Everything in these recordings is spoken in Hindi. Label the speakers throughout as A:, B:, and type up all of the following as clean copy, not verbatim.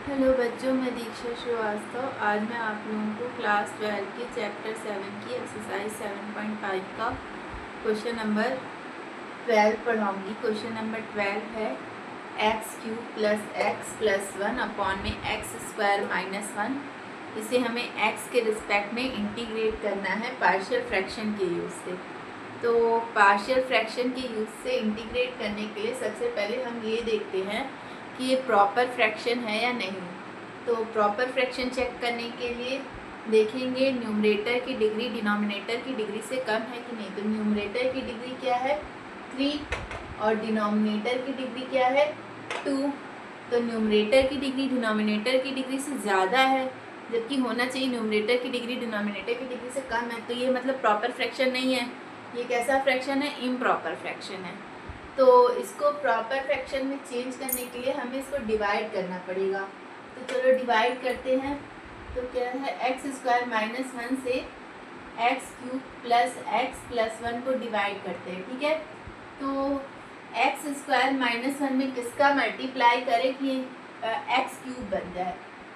A: हेलो बच्चों, मैं दीक्षा श्रीवास्तव। आज मैं आप लोगों को क्लास 12 के चैप्टर 7 की एक्सरसाइज 7.5 का क्वेश्चन नंबर 12 पढ़ाऊंगी। क्वेश्चन नंबर 12 है x cube plus x plus 1 upon में एक्स स्क्वायर माइनस 1। इसे हमें एक्स के रिस्पेक्ट में इंटीग्रेट करना है पार्शियल फ्रैक्शन के यूज़ से। तो पार्शियल फ्रैक्शन के यूज़ से इंटीग्रेट करने के लिए सबसे पहले हम ये देखते हैं कि ये प्रॉपर फ्रैक्शन है या नहीं। तो प्रॉपर फ्रैक्शन चेक करने के लिए देखेंगे न्यूमरेटर की डिग्री डिनोमिनेटर की डिग्री से कम है कि नहीं। तो न्यूमरेटर की डिग्री क्या है 3 और डिनोमिनेटर की डिग्री क्या है 2। तो न्यूमरेटर की डिग्री डिनोमिनेटर की डिग्री से ज़्यादा है, जबकि होना चाहिए न्यूमरेटर की डिग्री डिनोमिनेटर की डिग्री से कम है। तो ये मतलब प्रॉपर फ्रैक्शन नहीं है, ये कैसा फ्रैक्शन है, इम्प्रॉपर फ्रैक्शन है। तो इसको प्रॉपर फ्रैक्शन में चेंज करने के लिए हमें इसको डिवाइड करना पड़ेगा। तो चलो डिवाइड करते हैं। तो क्या है एक्स स्क्वायर माइनस 1 से एक्स क्यूब प्लस 1 को डिवाइड करते हैं। ठीक है, तो एक्स स्क्वायर माइनस 1 में किसका मल्टीप्लाई करें कि एक्स क्यूब बन जाए।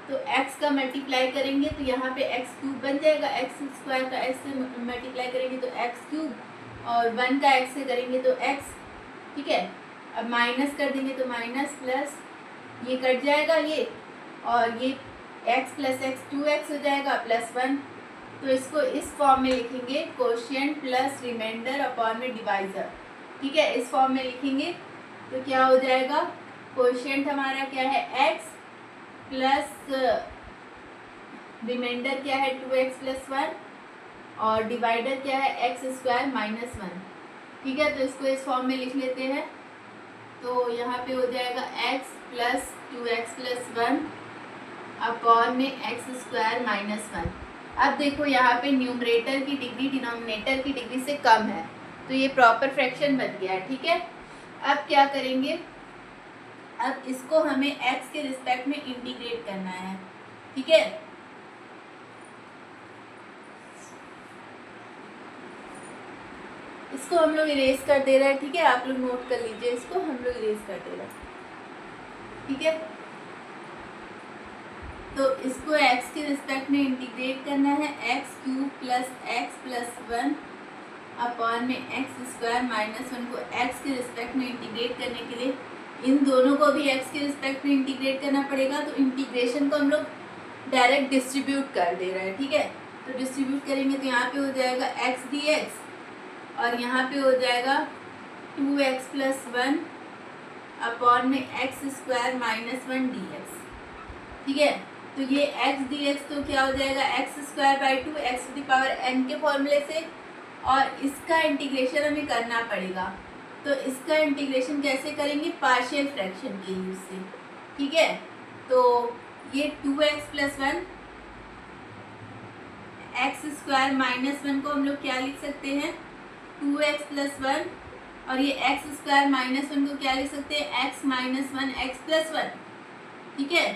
A: तो एक्स का मल्टीप्लाई करेंगे तो यहाँ पे एक्स क्यूब बन जाएगा। एक्स स्क्वायर का एक्स से मल्टीप्लाई करेंगे तो एक्स क्यूब, और 1 का एक्स से करेंगे तो एक्स। ठीक है, अब माइनस कर देंगे तो माइनस प्लस ये कट जाएगा ये, और ये x प्लस एक्स 2x हो जाएगा प्लस 1। तो इसको इस फॉर्म में लिखेंगे कोशिएंट प्लस रिमाइंडर अपॉन में डिवाइजर। ठीक है, इस फॉर्म में लिखेंगे तो क्या हो जाएगा, कोशिएंट हमारा क्या है x प्लस रिमाइंडर क्या है 2x प्लस 1 और डिवाइडर क्या है एक्स स्क्वायर माइनस 1। ठीक है, तो इसको इस फॉर्म में लिख लेते हैं। तो यहाँ पे हो जाएगा x plus 2x plus 1 upon में एक्स स्क्वायर माइनस 1। अब देखो यहाँ पे न्यूमरेटर की डिग्री डिनोमिनेटर की डिग्री से कम है, तो ये प्रॉपर फ्रैक्शन बन गया। ठीक है, अब क्या करेंगे, अब इसको हमें x के रिस्पेक्ट में इंटीग्रेट करना है। ठीक है, इसको हम लोग इरेज कर दे रहे हैं। ठीक है, आप लोग नोट कर लीजिए, इसको हम लोग इरेज कर दे रहे हैं। ठीक है, तो इसको x के रिस्पेक्ट में इंटीग्रेट करना है। एक्स क्यूब प्लस 1 अपॉन में एक्स स्क्वायर माइनस 1 को x के रिस्पेक्ट में इंटीग्रेट करने के लिए इन दोनों को भी x के रिस्पेक्ट में इंटीग्रेट करना पड़ेगा। तो इंटीग्रेशन को हम लोग डायरेक्ट डिस्ट्रीब्यूट कर दे रहे हैं। ठीक है, तो डिस्ट्रीब्यूट करेंगे तो यहाँ पे हो जाएगा x dx और यहाँ पे हो जाएगा 2x प्लस 1 अपॉन में एक्स स्क्वायर माइनस 1 dx। ठीक है, तो ये x dx तो क्या हो जाएगा x square by 2 x to the power n के फॉर्मूले से, और इसका इंटीग्रेशन हमें करना पड़ेगा। तो इसका इंटीग्रेशन कैसे करेंगे, पार्शियल फ्रैक्शन के यूज से। ठीक है, तो ये 2x plus 1 x square minus 1 को हम लोग क्या लिख सकते हैं 2x प्लस 1, और ये एक्स स्क्वायर माइनस 1 को क्या लिख सकते हैं x माइनस 1 एक्स प्लस 1। ठीक है,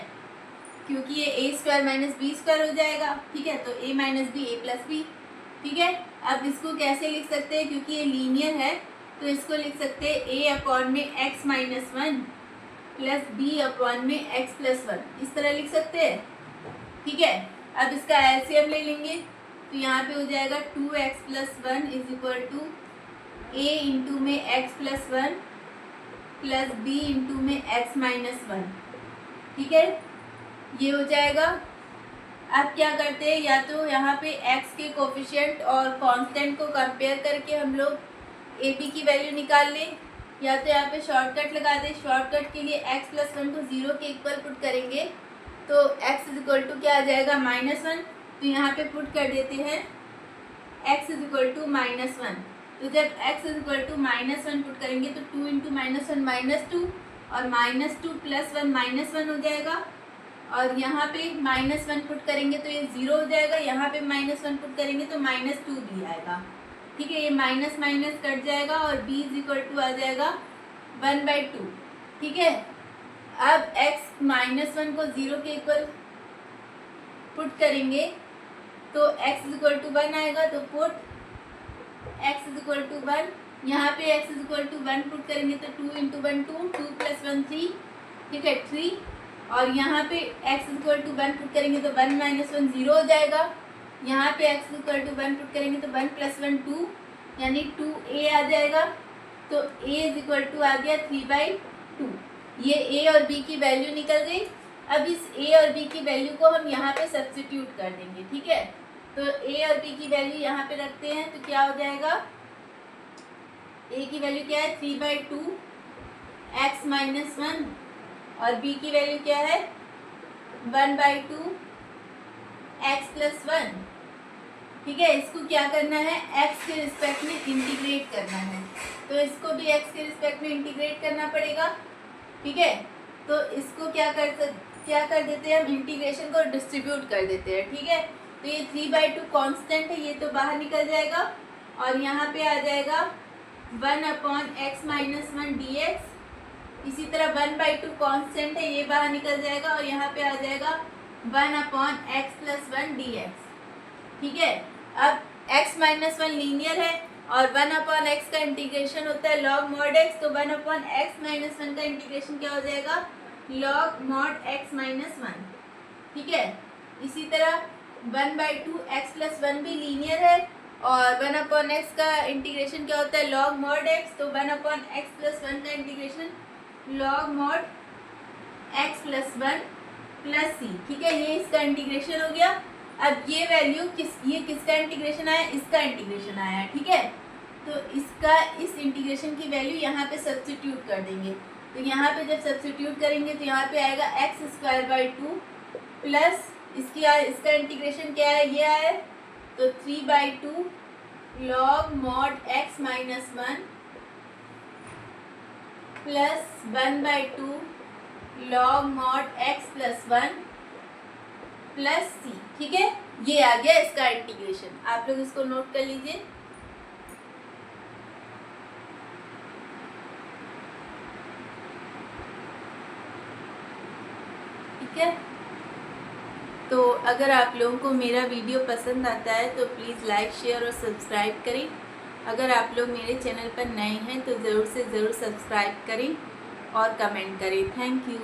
A: क्योंकि ये a square minus B square हो जाएगा। ठीक है, तो a minus B A plus B. ठीक है, अब इसको कैसे लिख सकते हैं, क्योंकि ये लीनियर है तो इसको लिख सकते हैं a अपॉन में x minus 1 plus B upon में x प्लस 1, इस तरह लिख सकते हैं। ठीक है, अब इसका एलसीएम ले लेंगे तो यहाँ पे हो जाएगा 2x plus 1 is equal to a into में x plus 1 plus b into में x माइनस 1। ठीक है, ये हो जाएगा। अब क्या करते हैं, या तो यहाँ पे x के कोफिशिएंट और कांस्टेंट को कंपेयर करके हम लोग ए बी की वैल्यू निकाल लें, या तो यहाँ पे शॉर्टकट लगा दें। शॉर्टकट के लिए x प्लस 1 को 0 के इक्वल पुट करेंगे तो x इज इक्वल टू क्या आ जाएगा माइनस 1। तो यहाँ पे पुट कर देते हैं x is equal to minus 1। तो जब x is equal to minus 1 put करेंगे तो 2 इंटू माइनस 1 माइनस 2, और माइनस 2 प्लस 1 माइनस 1 हो जाएगा। और यहाँ पे माइनस 1 पुट करेंगे तो ये 0 हो जाएगा। यहाँ पे माइनस 1 पुट करेंगे तो माइनस 2 भी आएगा। ठीक है, ये माइनस माइनस कट जाएगा और b इज इक्वल टू आ जाएगा 1/2। ठीक है, अब x माइनस 1 को 0 के इक्वल पुट करेंगे तो x इज इक्वल टू 1 आएगा। तो पुट x इज इक्वल टू 1, यहाँ पे x is equal to 1 put करेंगे तो 2 इंटू 1 2, 2 प्लस 1 3। ठीक है, 3 और यहाँ पे x इक्वल टू 1 पुट करेंगे तो 1 माइनस 1 0 हो जाएगा। यहाँ पे x इक्वल टू 1 पुट करेंगे तो 1 प्लस 1 2 यानी 2a आ जाएगा। तो a इज इक्वल टू आ गया 3/2। ये a और b की वैल्यू निकल गई। अब इस a और b की वैल्यू को हम यहाँ पे सब्स्टिट्यूट कर देंगे, ठीक है। तो a और b की वैल्यू यहाँ पे रखते हैं तो क्या हो जाएगा, a की वैल्यू क्या है 3/2 x माइनस 1 और b की वैल्यू क्या है 1/2 x प्लस 1, ठीक है। इसको क्या करना है, x के रिस्पेक्ट में इंटीग्रेट करना है, तो इसको भी x के रिस्पेक्ट में इंटीग्रेट करना पड़ेगा, ठीक है। तो इसको क्या कर देते हैं हम, इंटीग्रेशन को डिस्ट्रीब्यूट कर देते हैं, ठीक है। तो ये 3/2 कांस्टेंट है, ये तो बाहर निकल जाएगा और यहाँ पे आ जाएगा 1/x माइनस 1 dx। इसी तरह 1/2 कांस्टेंट है, ये बाहर निकल जाएगा और यहाँ पे आ जाएगा 1/x प्लस 1 dx, ठीक है। अब x माइनस 1 लीनियर है और 1/x का इंटीग्रेशन होता है log mod x, तो 1/x माइनस 1 का इंटीग्रेशन क्या हो जाएगा log mod x माइनस 1, ठीक है। इसी तरह 1/2 x प्लस 1 भी लीनियर है और 1/x का इंटीग्रेशन क्या होता है log mod x, तो 1/x प्लस 1 का integration log mod x plus 1 plus c, ठीक है। ये इसका इंटीग्रेशन हो गया। अब ये वैल्यू किसका इंटीग्रेशन आया, इसका इंटीग्रेशन आया है, ठीक है। तो इस इंटीग्रेशन की वैल्यू यहाँ पे सब्स्टिट्यूट कर देंगे। तो यहाँ पे जब सब्स्टिट्यूट करेंगे तो यहाँ पे आएगा x² 2 प्लस इसका इंटीग्रेशन क्या है, ये है तो 3/2 log mod x minus 1 plus 1/2 log mod x plus 1 plus c, ठीक है। ये आ गया इसका इंटीग्रेशन। आप लोग इसको नोट कर लीजिए। ठीक है, तो अगर आप लोगों को मेरा वीडियो पसंद आता है तो प्लीज़ लाइक शेयर और सब्सक्राइब करें। अगर आप लोग मेरे चैनल पर नए हैं तो ज़रूर से ज़रूर सब्सक्राइब करें और कमेंट करें। Thank you.